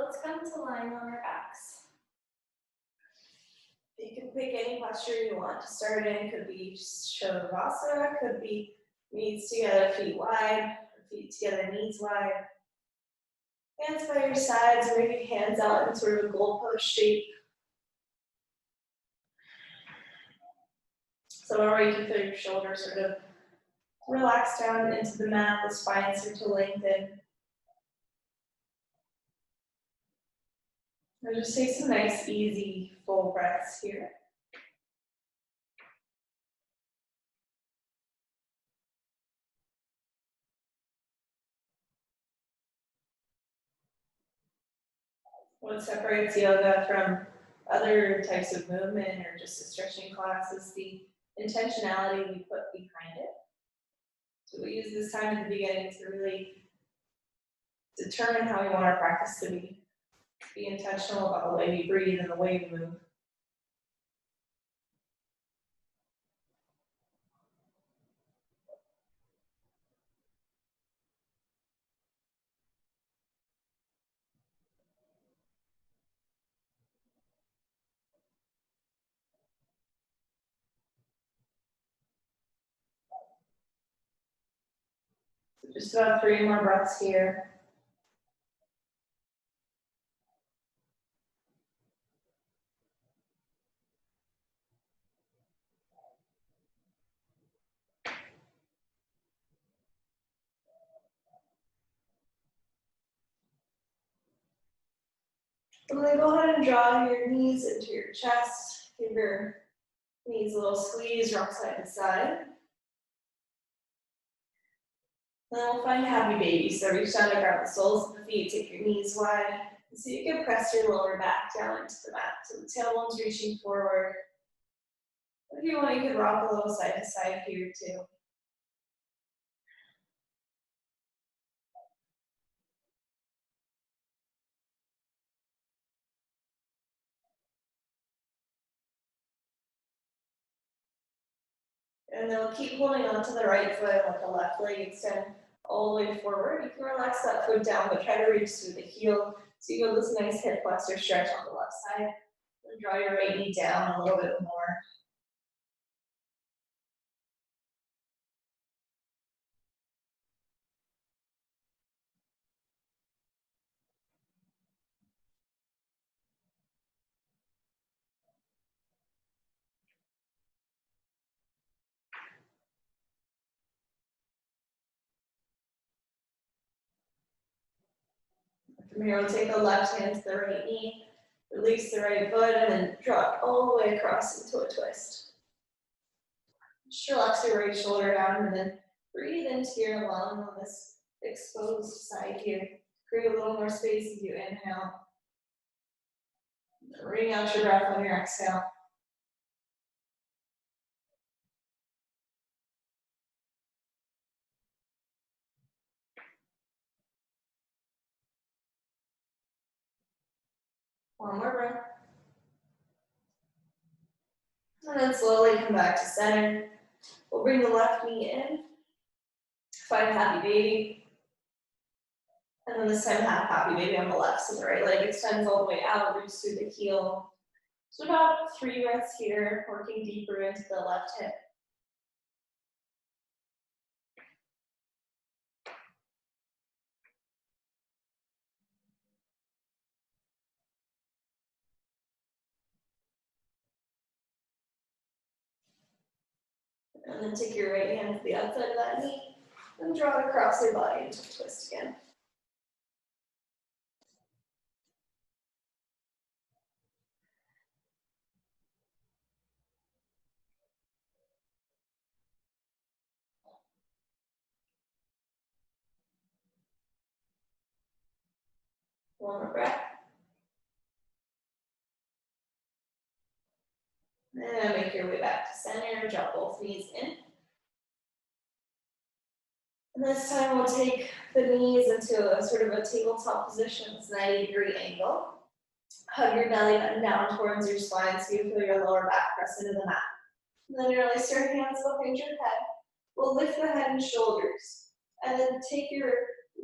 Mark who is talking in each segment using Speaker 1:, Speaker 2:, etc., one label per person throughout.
Speaker 1: let's come to lying on our backs. You can pick any posture you want to start in. Could be Shavasana, could be knees together, feet wide, feet together, knees wide. Hands by your sides, or maybe hands out in sort of a goalpost shape. Somewhere where you can feel your shoulders sort of relax down into the mat, the spine start to lengthen. And just take some nice, easy, full breaths here. What separates yoga from other types of movement or just a stretching class is the intentionality we put behind it. So we use this time at the beginning to really determine how we want our practice to be. Be intentional about the way we breathe and the way we move. So just about 3 more breaths here. And then go ahead and draw your knees into your chest. Give your knees a little squeeze, rock side to side. And then we'll find happy baby. So reach down and grab the soles of the feet, take your knees wide. So you can press your lower back down into the mat. So the tailbone's reaching forward. If you want, you can rock a little side to side here too. And then we'll keep holding on to the right foot and let the left leg extend all the way forward. You can relax that foot down, but try to reach through the heel. So you go this nice hip flexor stretch on the left side. And draw your right knee down a little bit more. From here, we'll take the left hand to the right knee, release the right foot, and then drop all the way across into a twist. Just relax your right shoulder down, and then breathe into your lung on this exposed side here. Create a little more space as you inhale. Bring out your breath on your exhale. One more breath. And then slowly come back to center. We'll bring the left knee in. Find happy baby. And then this time have happy baby on the left. So the right leg extends all the way out, roots through the heel. So about 3 breaths here, working deeper into the left hip. And then take your right hand to the outside of that knee and draw it across your body into a twist again. One more breath. And make your way back to center, drop both knees in. And this time we'll take the knees into a sort of a tabletop position, it's 90-degree angle. Hug your belly button down towards your spine so you feel your lower back press into the mat. And then release your hands behind your head. We'll lift the head and shoulders. And then take your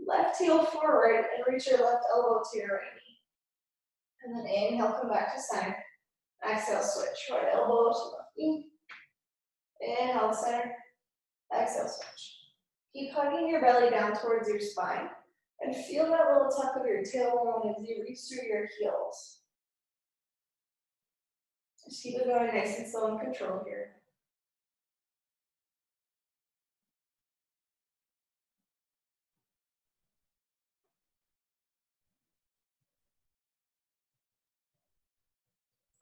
Speaker 1: left heel forward and reach your left elbow to your right knee. And then inhale, come back to center. Exhale, switch. Right elbow to left knee. Inhale, center. Exhale, switch. Keep hugging your belly down towards your spine. And feel that little tuck of your tailbone as you reach through your heels. Just keep it going nice and slow and controlled here.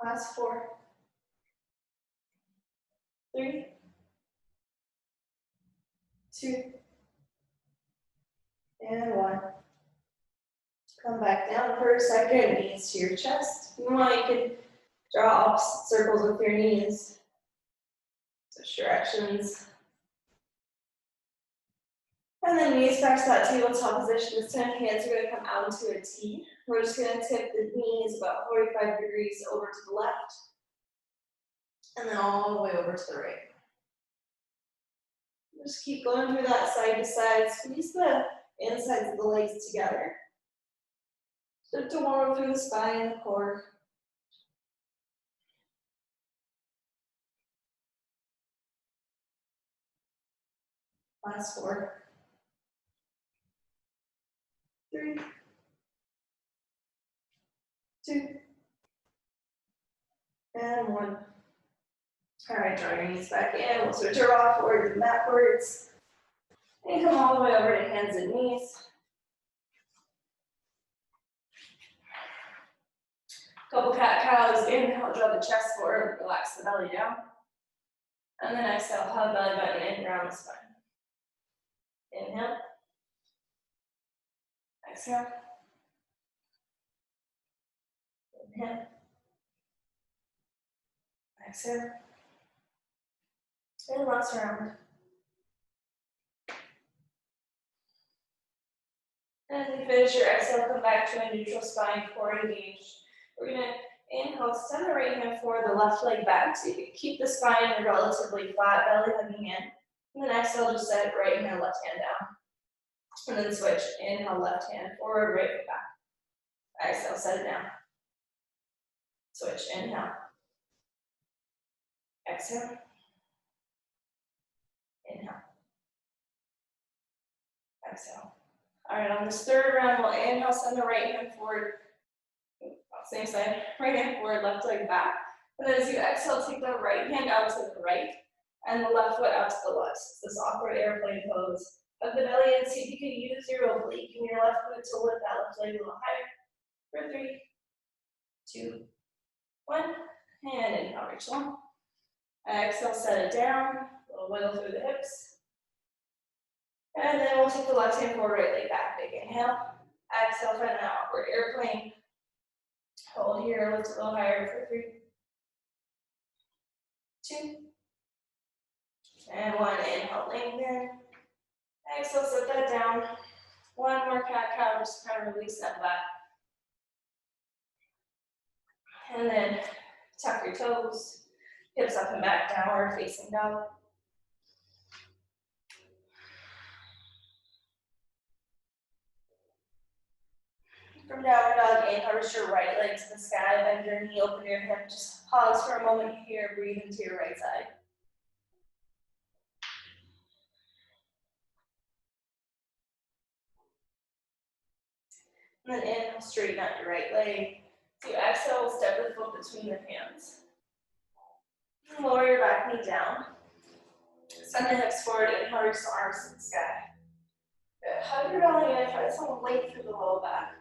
Speaker 1: Last 4, 3, 2, and 1. Come back down for a second, knees to your chest. If you want, you can draw opposite circles with your knees. Switch directions. And then knees back to that tabletop position. This time, hands are going to come out into a T. We're just going to tip the knees about 45 degrees over to the left. And then all the way over to the right. Just keep going through that side to side. Squeeze the insides of the legs together. Start to warm up through the spine and the core. Last 4, 3, 2, and 1. All right, draw your knees back in. We'll switch her off forwards and backwards. And come all the way over to hands and knees. Couple cat-cows. Inhale, draw the chest forward, relax the belly down. And then exhale, hug belly button in, round the spine. Inhale. Exhale. Inhale. Exhale. And last round. And as you finish your exhale, come back to a neutral spine, core engaged. We're going to inhale, send the right hand forward, the left leg back, so you can keep the spine relatively flat, belly hugging in. And then exhale, just set right hand, left hand down. And then switch. Inhale, left hand forward, right foot back. Exhale, set it down. Switch. Inhale. Exhale. Inhale. Exhale. All right, on this third round, we'll inhale, send the right hand forward. Same side. Right hand forward, left leg back. And then as you exhale, take the right hand out to the right and the left foot out to the left. It's this awkward airplane pose. Hug the belly and see if you can use your oblique in your left foot to lift that left leg a little higher. For 3, 2, 1. And inhale, reach long. Exhale, set it down. A little wiggle through the hips. And then we'll take the left hand forward, right leg back. Big inhale. Exhale, find that awkward airplane. Hold here, lift a little higher for 3, 2, and 1. Inhale, lengthen. Exhale, set that down. One more cat-cow, just kind of release that back. And then tuck your toes, hips up and back, downward facing dog. From downward dog, inhale, reach your right leg to the sky, bend your knee, open your hip. Just pause for a moment here, breathe into your right side. And then inhale, straighten out your right leg. So you exhale, step the foot between the hands. And lower your back knee down. Send the hips forward, inhale, reach the arms to the sky. Good. Hug your belly in, find some length through the low back.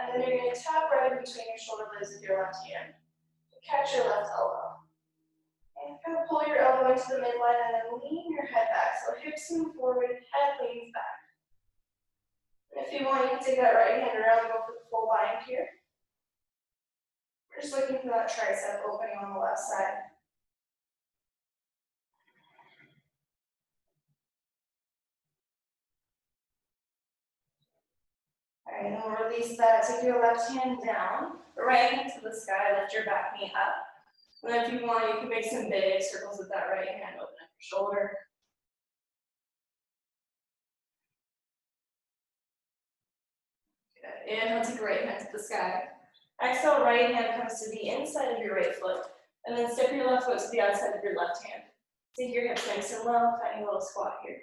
Speaker 1: And then you're going to tap right in between your shoulder blades with your left hand. Catch your left elbow. And kind of pull your elbow into the midline and then lean your head back. So hips move forward, head leans back. And if you want, you can take that right hand around and go for the full bind here. We're just looking for that tricep opening on the left side. All right, and we'll release that. Take your left hand down, the right hand to the sky, lift your back knee up. And then if you want, you can make some big circles with that right hand, open up your shoulder. Good. Inhale, take your right hand to the sky. Exhale, right hand comes to the inside of your right foot, and then step your left foot to the outside of your left hand. Take your hips nice and low, tiny little squat here.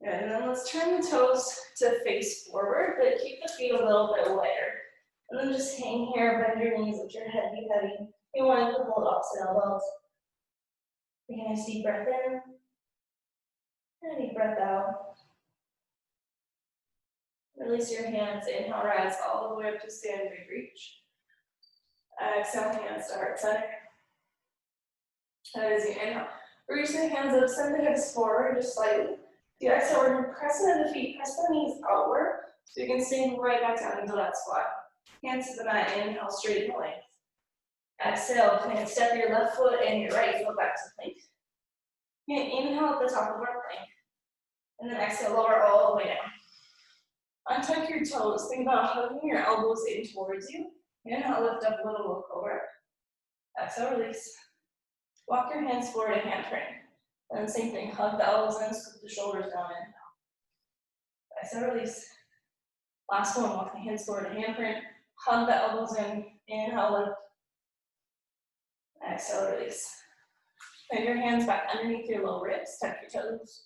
Speaker 1: Good, and then let's turn the toes to face forward, but keep the feet a little bit wider. And then just hang here, bend your knees, let your head be heavy. You want to hold opposite elbows. Take a nice deep breath in, and a deep breath out. Release your hands, inhale, rise all the way up to standing big reach. Exhale, hands to heart center. As you inhale, reach the hands up, send the hips forward just slightly. The exhale, we're going to press into the feet, press the knees outward, so you can sink right back down into that squat. Hands to the mat, inhale, straighten the legs. Exhale, plank, step your left foot and your right foot back to plank. And inhale at the top of our plank. And then exhale, lower all the way down. Untuck your toes, think about hugging your elbows in towards you. Inhale, lift up a little, look over. Exhale, release. Walk your hands forward, a handprint. And then same thing, hug the elbows in, scoop the shoulders down, inhale. Exhale, release. Last one, walk the hands forward, a handprint. Hug the elbows in, inhale, lift. Exhale, release. Put your hands back underneath your low ribs, tuck your toes.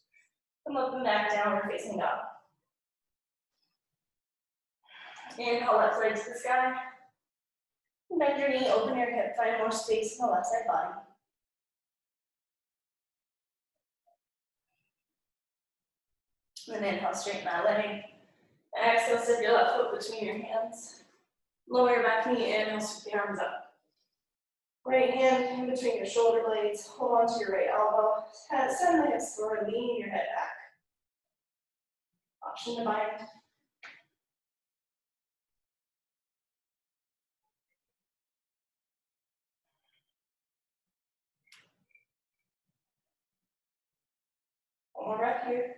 Speaker 1: Come up and back, downward facing dog. Inhale, left leg to the sky. Bend your knee, open your hip, find more space in the left side body. And then inhale, straighten that leg. And exhale, step your left foot between your hands. Lower your back knee, inhale, sweep the arms up. Right hand in between your shoulder blades, hold on to your right elbow. Send the hips forward, lean your head back. Option to bind. One more breath here.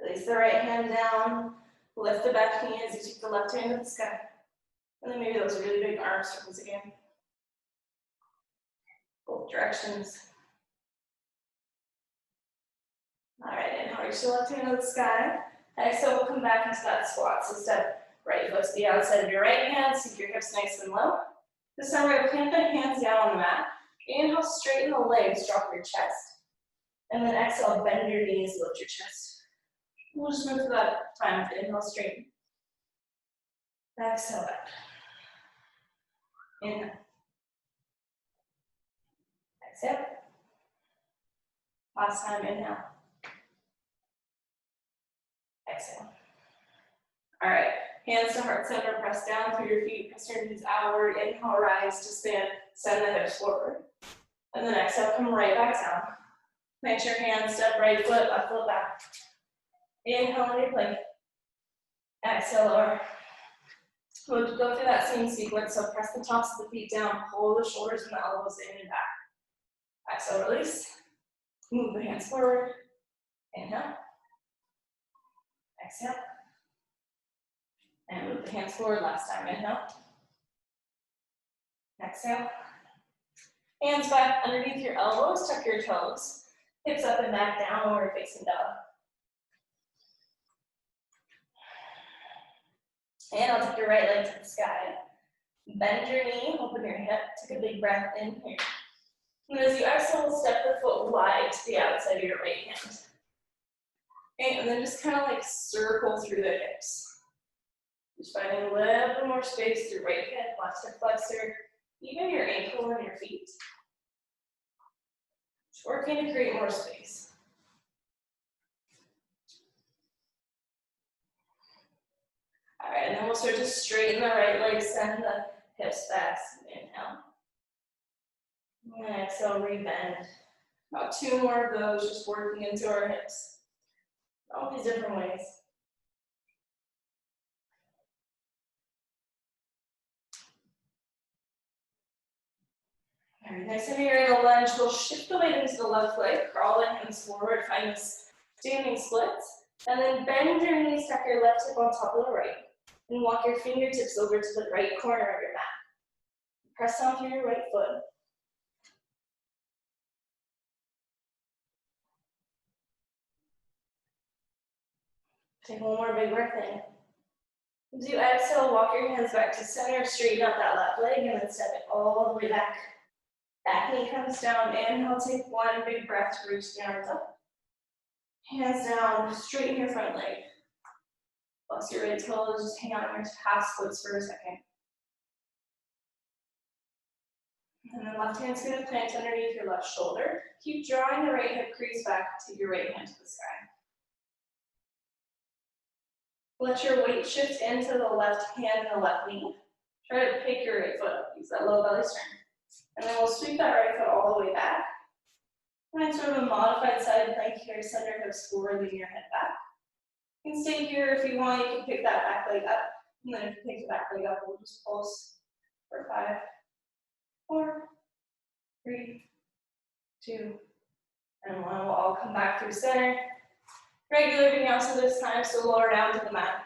Speaker 1: Release the right hand down. Lift the back knee as you take the left hand to the sky. And then maybe those really big arm circles again. Both directions. All right, inhale, reach the left hand to the sky. Exhale, we'll come back into that squat. So step right foot to the outside of your right hand, sink your hips nice and low. This time we're going to plant the hands down on the mat. Inhale, straighten the legs, drop your chest. And then exhale, bend your knees, lift your chest. We'll just move to that time with inhale, straighten. Exhale back. Inhale. Exhale. Last time, inhale. Exhale. All right, hands to heart center, press down through your feet, press your knees outward, inhale, rise to stand, send the hips forward. And then exhale, come right back down. Plant your hands, step right foot, left foot back. Inhale on your plank. Exhale, lower. We'll go through that same sequence, so press the tops of the feet down, pull the shoulders and the elbows in and back. Exhale, release. Move the hands forward. Inhale. Exhale. And move the hands forward last time. Inhale. Exhale. Hands back underneath your elbows, tuck your toes. Hips up and back, downward facing dog. And I'll take your right leg to the sky. Bend your knee, open your hip, take a big breath in here. And as you exhale, step the foot wide to the outside of your right hand. Okay, and then just kind of like circle through the hips. Just finding a little bit more space through right hip, left hip flexor, even your ankle and your feet. Just working to create more space. All right, and then we'll start to straighten the right leg, send the hips back, inhale. And exhale, rebend. About 2 more of those, just working into our hips. All these different ways. All right, next time you're in a lunge, we'll shift the weight into the left leg, crawl the hands forward, find this standing splits, and then bend your knees, tuck your left hip on top of the right, and walk your fingertips over to the right corner of your mat. Press down through your right foot. Take one more big breath in. As you exhale, walk your hands back to center, straighten out that left leg, and then step it all the way back. Back knee comes down. Inhale, take one big breath to reach the arms up. Hands down, straighten your front leg. Flex your right toes, just hang on your half splits for a second. And then left hand's gonna plant underneath your left shoulder. Keep drawing the right hip crease back, take your right hand to the sky. Let your weight shift into the left hand and the left knee. Try to pick your right foot up, use that low belly strength. And then we'll sweep that right foot all the way back. Find sort of a modified side plank here, center hips forward, lean your head back. You can stay here if you want, you can pick that back leg up. And then if you pick the back leg up, we'll just pulse for 5, 4, 3, 2, and 1. We'll all come back through center. Regular vinyasa this time, so lower down to the mat.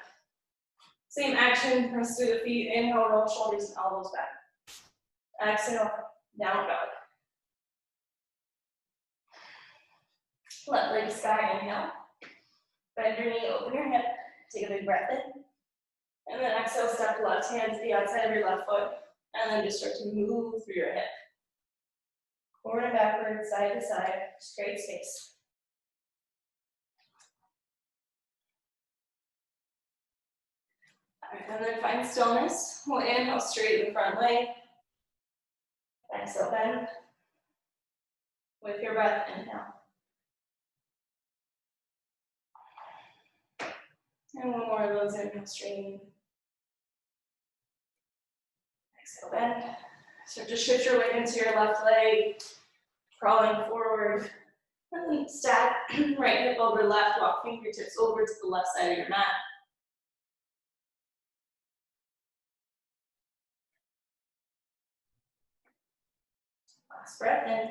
Speaker 1: Same action, press through the feet. Inhale, roll shoulders and elbows back. Exhale, downward dog. Left leg sky, inhale. Bend your knee, open your hip. Take a big breath in. And then exhale, step left hand to the outside of your left foot. And then just start to move through your hip. Forward and backward, side to side, straight space. All right, and then find stillness. We'll inhale, straighten the front leg. Exhale, bend. With your breath, inhale. And one more of those, inhale, straighten. Exhale, bend. So just shift your weight into your left leg, crawling forward. And then stack right hip over left, walk fingertips over to the left side of your mat. Last breath in.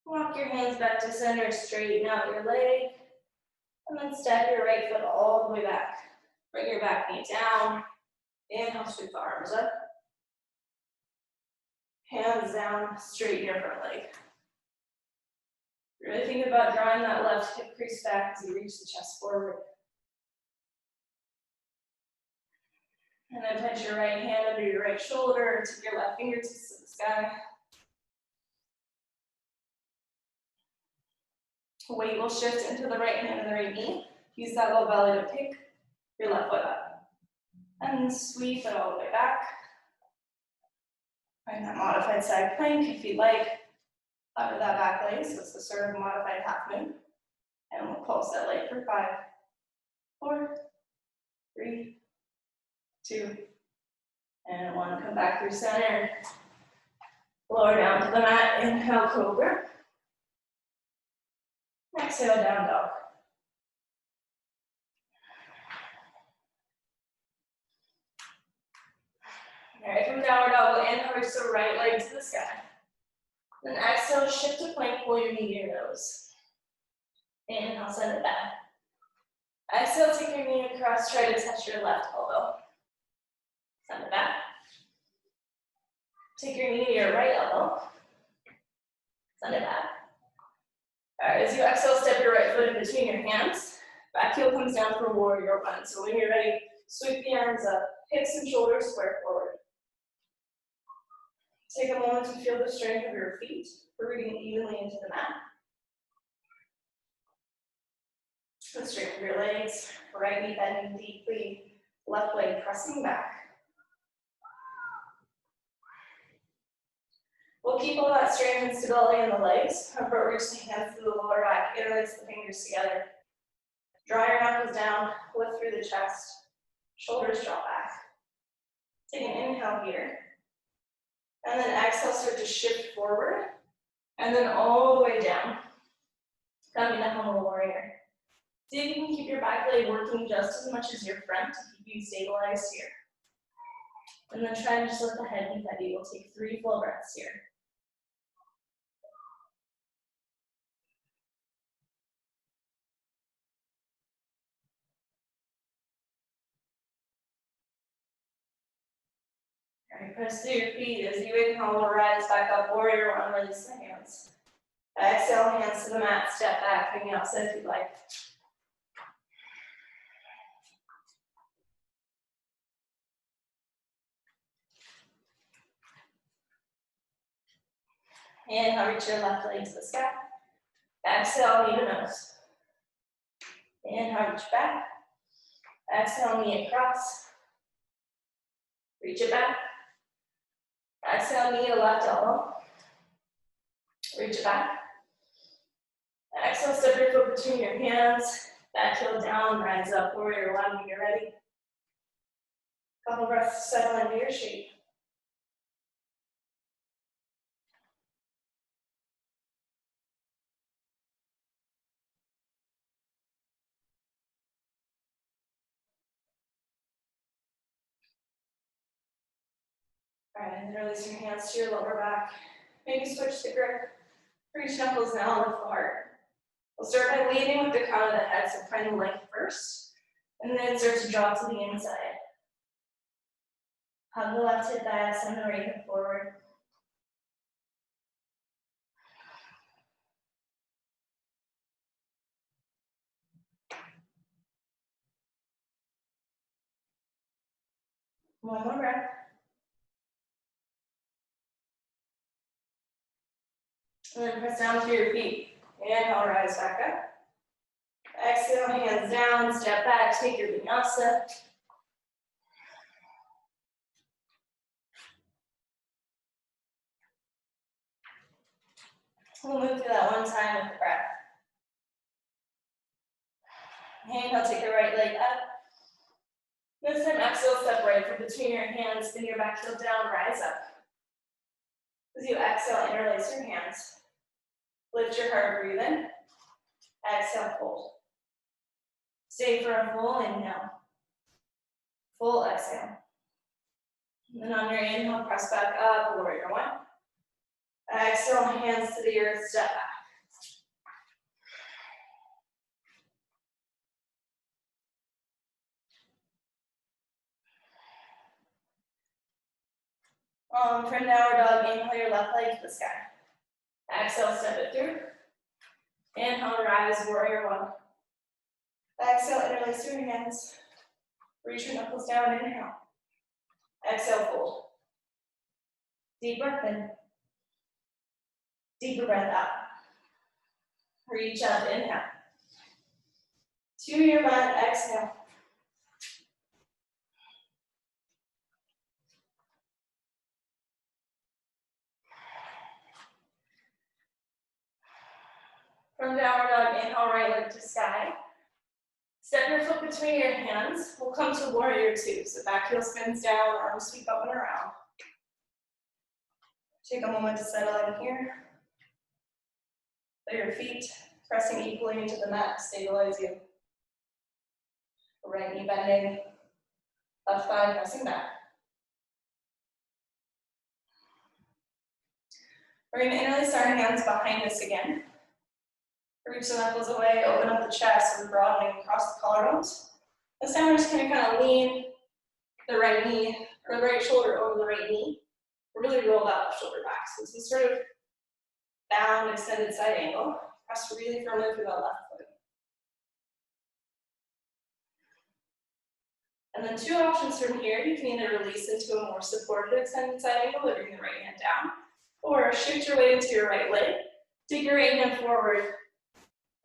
Speaker 1: Walk your hands back to center, straighten out your leg. And then step your right foot all the way back. Bring your back knee down. Inhale, sweep the arms up. Hands down, straighten your front leg. Really think about drawing that left hip crease back as you reach the chest forward. And then touch your right hand under your right shoulder, take your left fingertips to the sky. Weight will shift into the right hand and the right knee. Use that low belly to pick your left foot up. And then sweep it all the way back. Find that modified side plank if you'd like. Under that back leg, so it's the sort of modified half moon. And we'll pulse that leg for 5, 4, 3, 2, and 1. Come back through center. Lower down to the mat. Inhale, cobra. Exhale, down dog. All right, from downward dog, we'll inhale, reach the right leg to the sky. Then exhale, shift to plank, pull your knee to your nose. Inhale, send it back. Exhale, take your knee across, try to touch your left elbow. Send it back. Take your knee to your right elbow. Send it back. All right, as you exhale, step your right foot in between your hands. Back heel comes down for warrior one. So when you're ready, sweep the arms up, hips and shoulders square forward. Take a moment to feel the strength of your feet, rooting evenly into the mat. The strength of your legs, right knee bending deeply, left leg pressing back. We'll keep all that strength and stability in the legs. But reach the hands to the lower back, interlace the fingers together. Draw your knuckles down, lift through the chest, shoulders drop back. Take an inhale here. And then exhale, start to shift forward. And then all the way down. Coming to humble warrior. See if you can keep your back leg working just as much as your front to keep you stabilized here. And then try and just let the head be heavy. We'll take 3 full breaths here. All right, press through your feet as you inhale, we'll rise back up, warrior one, release the hands. Exhale, hands to the mat, step back, hang outside if you'd like. Inhale, reach your left leg to the sky. Exhale, knee to nose. Inhale, reach back. Exhale, knee across. Reach it back. Exhale, knee to left elbow. Reach it back. Exhale, step your foot between your hands. Back heel down, rise up, warrior one when you're ready. Couple breaths to settle into your shape. All right, and then release your hands to your lower back. Maybe switch the grip. Reach knuckles now, lift the heart. We'll start by leading with the crown of the head, so find the length first, and then start to drop to the inside. Hug the left hip back, send the right hip forward. One more breath. And then press down through your feet. Inhale, rise back up. Exhale, hands down, step back, take your vinyasa. We'll move through that one time with the breath. Inhale, take your right leg up. This time, exhale, step right from between your hands, spin your back heel down, rise up. As you exhale, interlace your hands. Lift your heart, breathe in. Exhale, fold. Stay for a full inhale. Full exhale. And then on your inhale, press back up, warrior one. Exhale, hands to the earth, step back. For downward dog, inhale your left leg to the sky. Exhale, step it through. Inhale, rise, warrior one. Exhale, interlace your hands. Reach your knuckles down, inhale. Exhale, fold. Deep breath in. Deeper breath out. Reach up, inhale. To your mat, exhale. From downward dog, inhale, right leg to sky. Step your foot between your hands. We'll come to warrior two. So back heel spins down, arms sweep up and around. Take a moment to settle in here. Let your feet pressing equally into the mat, stabilize you. Right knee bending, left thigh pressing back. We're going to interlace our hands behind us again. Reach the knuckles away, open up the chest, we're broadening across the collarbones. This time we're just going to kind of lean the right knee, or the right shoulder over the right knee. Really roll that left shoulder back. So this is sort of bound, extended side angle. Press really firmly through that left foot. And then two options from here. You can either release into a more supported extended side angle, or bring the right hand down, or shift your weight into your right leg. Take your right hand forward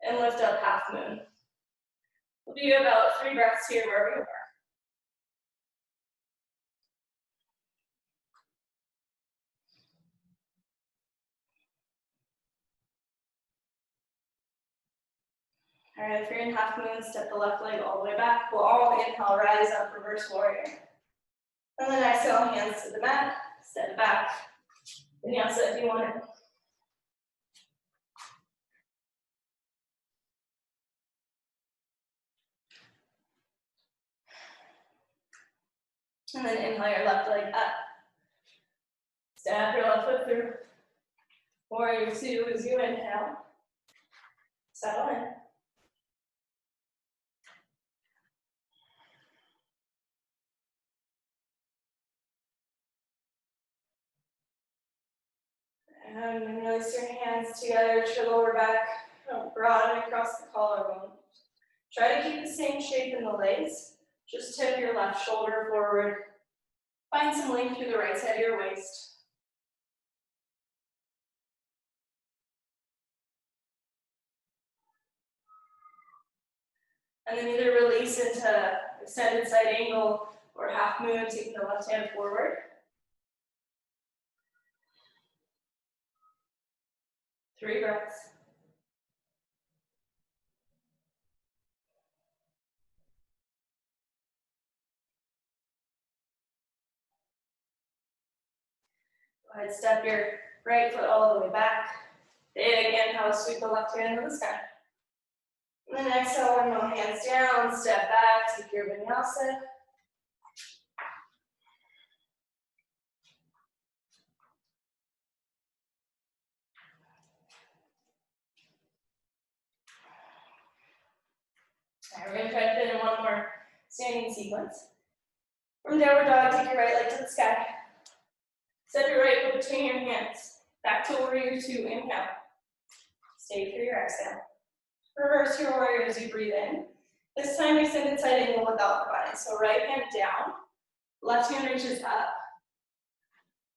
Speaker 1: and lift up half moon. We'll do about 3 breaths here where we are. All right, if you're in half moon, step the left leg all the way back. We'll all inhale, rise up, reverse warrior. And then exhale, hands to the mat, step back. Vinyasa if you want it. And then inhale your left leg up. Step your left foot through. Warrior two as you inhale. Settle in. And release your hands together to your lower back, broaden across the collarbone. Try to keep the same shape in the legs. Just tip your left shoulder forward. Find some length through the right side of your waist. And then either release into extended side angle or half moon, taking the left hand forward. 3 breaths. Go ahead, step your right foot all the way back. And again, how to sweep the left hand to the sky. And then exhale, one more hands down, step back, take your vinyasa. All right, we're gonna try to fit in one more standing sequence. From downward dog, take your right leg to the sky. Step your right foot between your hands. Back to warrior 2, inhale. Stay for your exhale. Reverse your warrior as you breathe in. This time extended side angle without the body. So right hand down, left hand reaches up.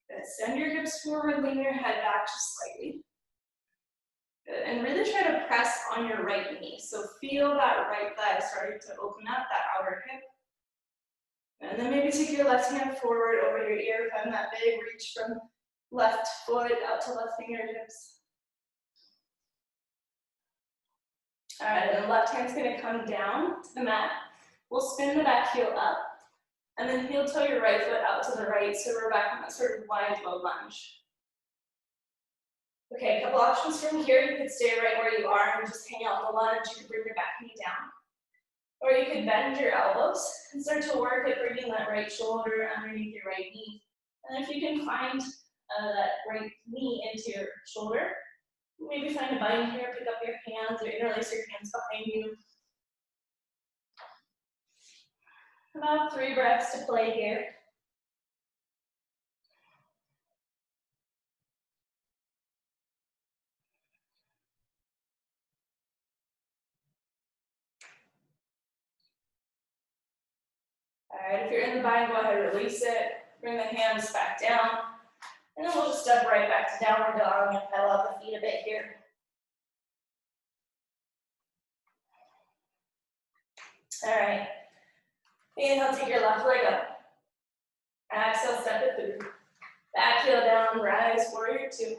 Speaker 1: Good. Send your hips forward, lean your head back just slightly. Good. And really try to press on your right knee. So feel that right thigh starting to open up, that outer hip. And then maybe take your left hand forward over your ear, find that big reach from left foot out to left fingertips. All right, and the left hand's gonna come down to the mat. We'll spin the back heel up, and then heel toe your right foot out to the right, so we're back in that sort of wide bow lunge. Okay, a couple options from here. You could stay right where you are and just hang out in the lunge. You could bring your back knee down. Or you could bend your elbows and start to work at bringing that right shoulder underneath your right knee. And if you can find that right knee into your shoulder, maybe find a bind here, pick up your hands or interlace your hands behind you. About 3 breaths to play here. All right, if you're in the bind, go ahead and release it. Bring the hands back down. And then we'll just step right back to downward dog and pedal out the feet a bit here. All right. Inhale, take your left leg up. Exhale, step it through. Back heel down, rise, warrior 2.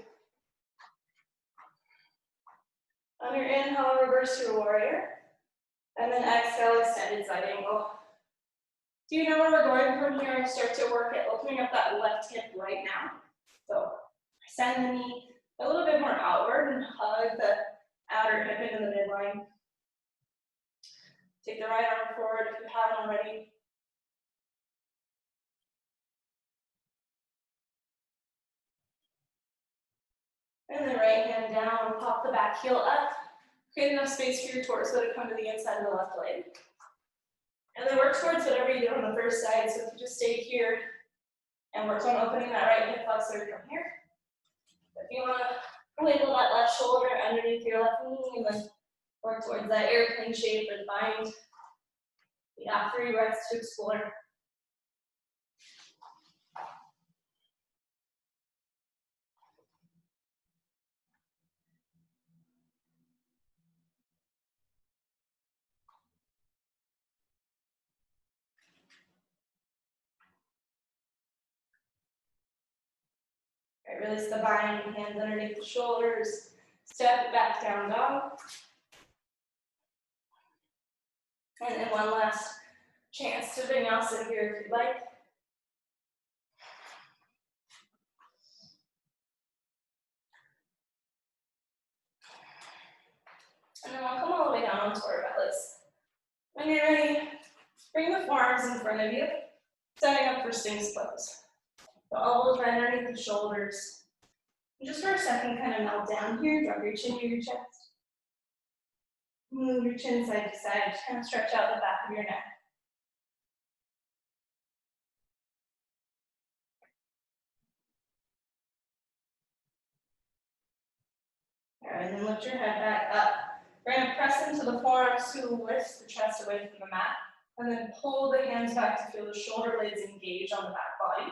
Speaker 1: On your inhale, reverse your warrior. And then exhale, extended side angle. Do you know where we're going from here? And start to work at opening up that left hip right now. So send the knee a little bit more outward and hug the outer hip into the midline. Take the right arm forward if you haven't already. And then right hand down, pop the back heel up. Create enough space for your torso to come to the inside of the left leg. And then work towards whatever you did on the first side. So if you just stay here and work on opening that right hip flexor from here. If you want to wiggle that left shoulder underneath your left knee and then work towards that airplane shape or the bind. You got 3 breaths to explore. All right, release the bind, hands underneath the shoulders. Step back down dog. And then one last chance to vinyasa here if you'd like. And then we'll come all the way down onto our bellies. When you're ready, bring the forearms in front of you, setting up for Sphinx pose. The elbows right underneath the shoulders. And just for a second, kind of melt down here, drop your chin to your chest. Move your chin side to side, just kind of stretch out the back of your neck. All right, and then lift your head back up. We're going to press into the forearms to lift the chest away from the mat, and then pull the hands back to feel the shoulder blades engage on the back body.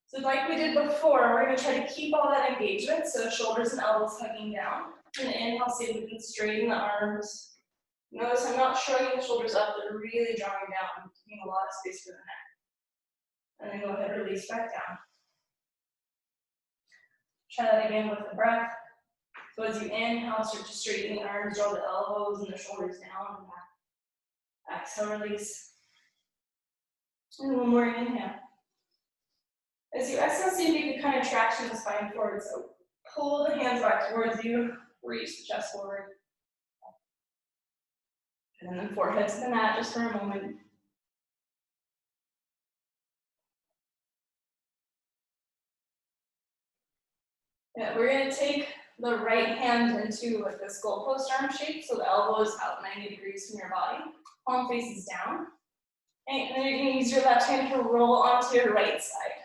Speaker 1: So like we did before, we're going to try to keep all that engagement, so shoulders and elbows hugging down. And inhale, see if we can straighten the arms,
Speaker 2: Notice I'm not shrugging the shoulders up, they're really drawing down, giving a lot of space for the neck. And then go ahead and release back down. Try that again with the breath. So as you inhale, start to straighten the arms, draw the elbows and the shoulders down and back. Exhale, release. And one more inhale. As you exhale, see if you can kind of traction the spine forward. So pull the hands back towards you, reach the chest forward. And then forehead to the mat just for a moment. Yeah, we're going to take the right hand into like this goalpost arm shape, so the elbow is out 90 degrees from your body. Palm faces down. And then you're going to use your left hand to roll onto your right side.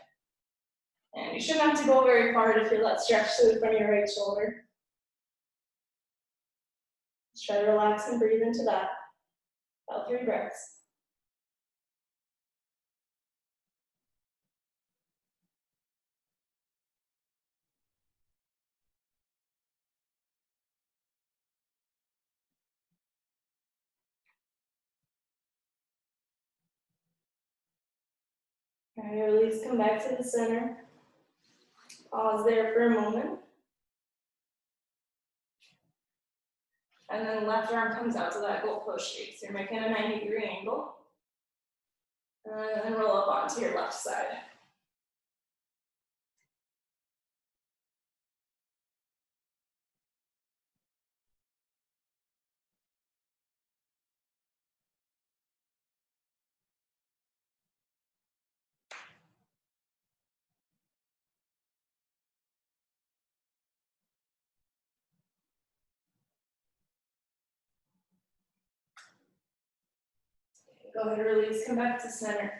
Speaker 2: And you shouldn't have to go very far to feel that stretch to the front of your right shoulder. Just try to relax and breathe into that. About 3 breaths. And release, come back to the center. Pause there for a moment. And then left arm comes out to that goalpost shape. So you're making a 90-degree angle. And then roll up onto your left side. Go ahead and release, come back to center.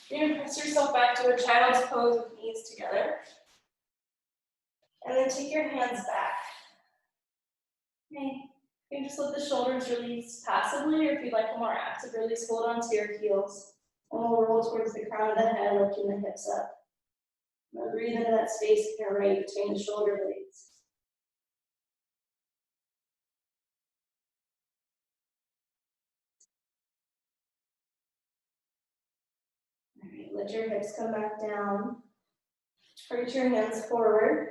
Speaker 2: You're going to press yourself back to a child's pose with knees together. And then take your hands back. Okay. You can just let the shoulders release passively, or if you'd like a more active release, hold on to your heels. And we'll roll towards the crown of the head, lifting the hips up. Now breathe into that space in your right between the shoulder blades. All right, let your hips come back down. Reach your hands forward.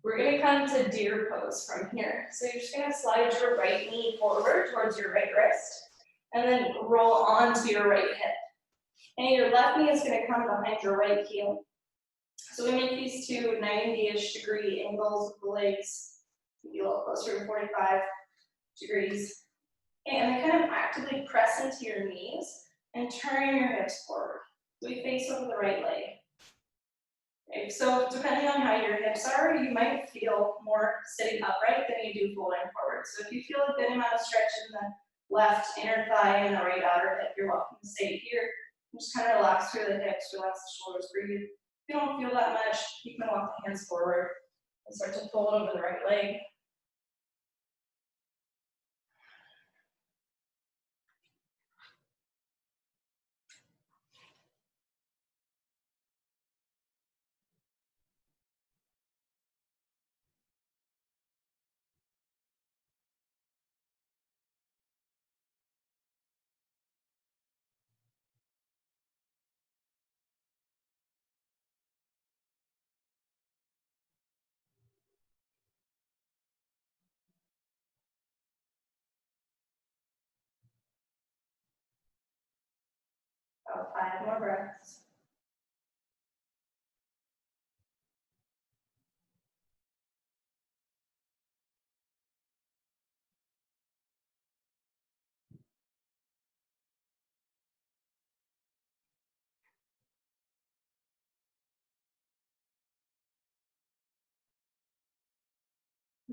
Speaker 2: We're going to come to deer pose from here. So you're just going to slide your right knee forward towards your right wrist, and then roll onto your right hip. And your left knee is going to come behind your right heel. So we make these two 90-ish degree angles with the legs, maybe a little closer to 45 degrees. And then kind of actively press into your knees and turn your hips forward. So we face over the right leg. Okay, so depending on how your hips are, you might feel more sitting upright than you do folding forward. So if you feel a good amount of stretch in the left inner thigh and the right outer hip, you're welcome to stay here. Just kind of relax through the hips, relax the shoulders, breathe. If you don't feel that much, you can walk the hands forward and start to fold over the right leg. About 5 more breaths.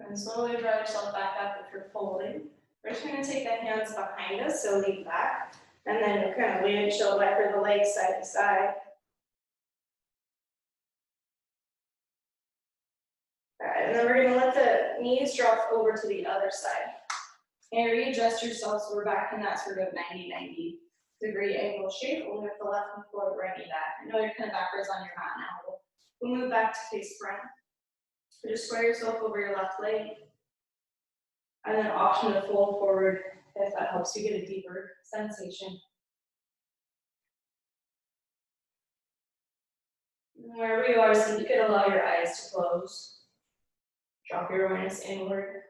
Speaker 2: And slowly draw yourself back up if you're folding. We're just going to take the hands behind us, so lean back, and then kind of windshield wiper the legs side to side. All right, and then we're going to let the knees drop over to the other side. And readjust yourself so we're back in that sort of 90 degree angle shape. We'll move the left one forward, right knee back. I know you're kind of backwards on your mat now. We'll move back to face front. So just square yourself over your left leg. And then option to fold forward if that helps you get a deeper sensation. Wherever you are, so you could allow your eyes to close. Drop your awareness inward.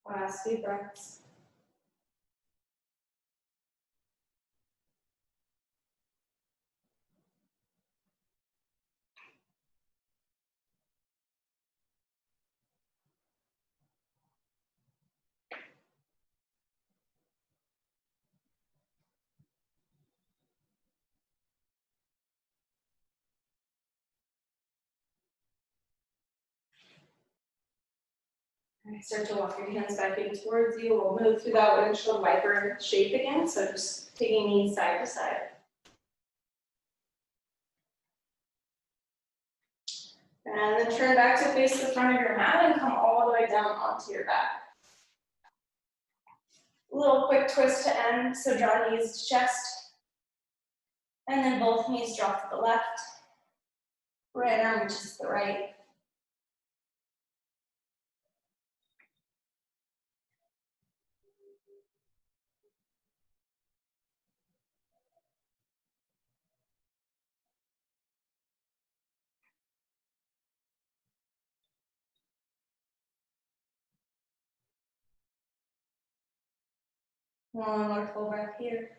Speaker 2: Last few breaths. Alright, start to walk your hands back in towards you. We'll move through that windshield wiper shape again. So just taking knees side to side. And then turn back to face the front of your mat and come all the way down onto your back. A little quick twist to end. So draw knees to chest. And then both knees drop to the left. Right arm reaches to the right. One more full breath here.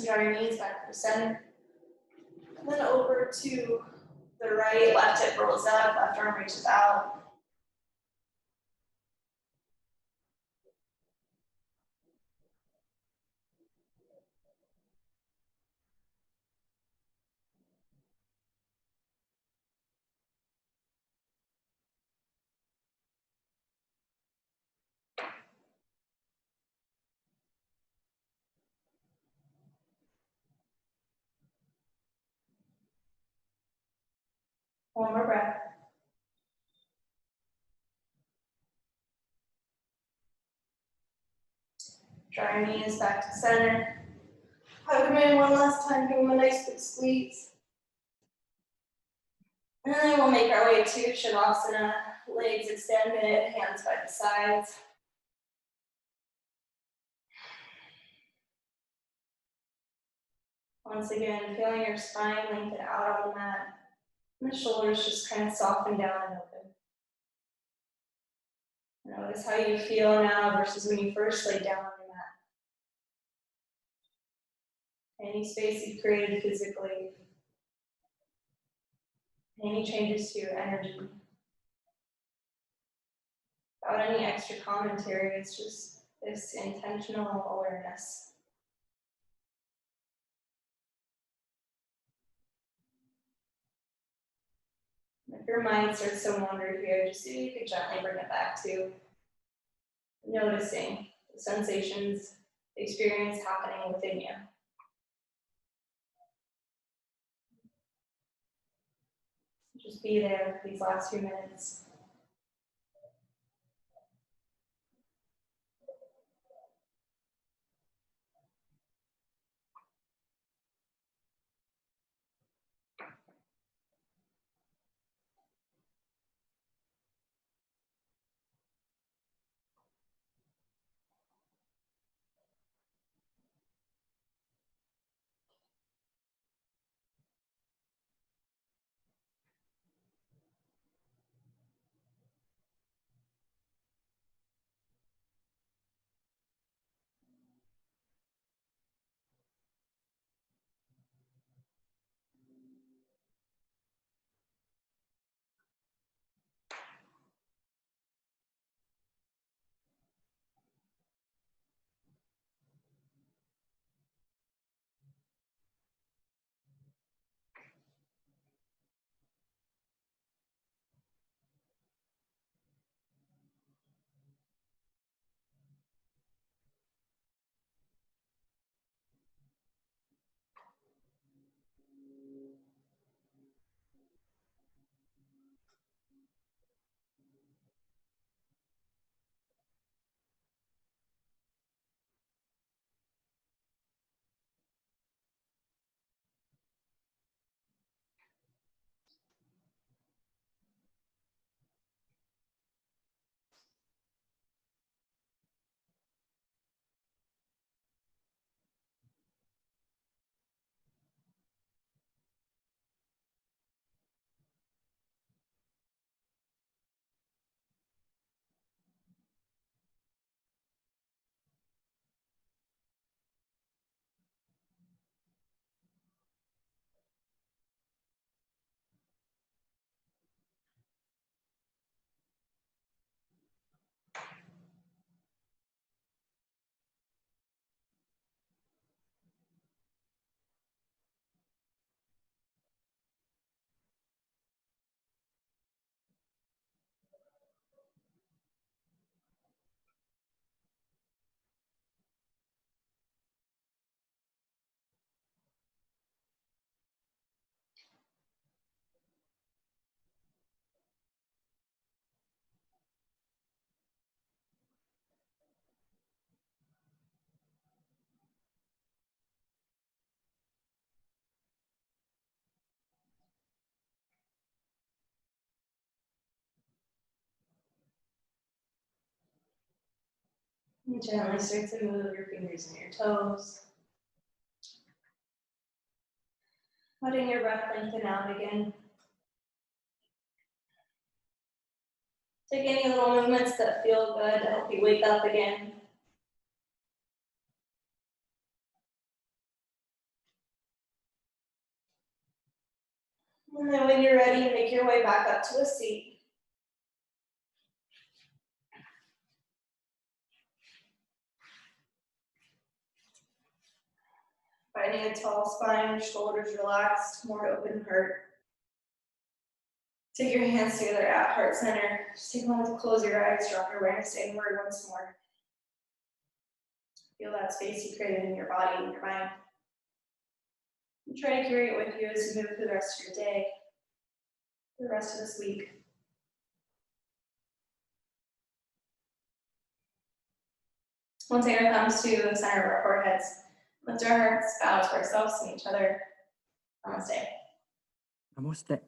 Speaker 2: Draw your knees back to the center. And then over to the right, left hip rolls up, left arm reaches out. One more breath. Draw your knees back to center. Hug them in one last time, give them a nice big squeeze. And then we'll make our way to Shavasana. Legs extended, hands by the sides. Once again, feeling your spine lengthen out on the mat. And the shoulders just kind of soften down and open. Notice how you feel now versus when you first laid down on the mat. Any space you've created physically. Any changes to your energy. Without any extra commentary, it's just this intentional awareness. If your mind starts to wander here, just see if you could gently bring it back to noticing the sensations, the experience happening within you. Just be there for these last few minutes. And gently start to move your fingers and your toes. Letting your breath lengthen out again. Take any little movements that feel good to help you wake up again. And then when you're ready, make your way back up to a seat. Finding a tall spine, shoulders relaxed, more open heart. Take your hands together at heart center. Just take a moment to close your eyes, drop your awareness inward once more. Feel that space you created in your body and your mind. And try to carry it with you as you move through the rest of your day, the rest of this week. We'll take our thumbs to the center of our foreheads. Lift our hearts, bow to ourselves and each other. Namaste.
Speaker 3: Namaste.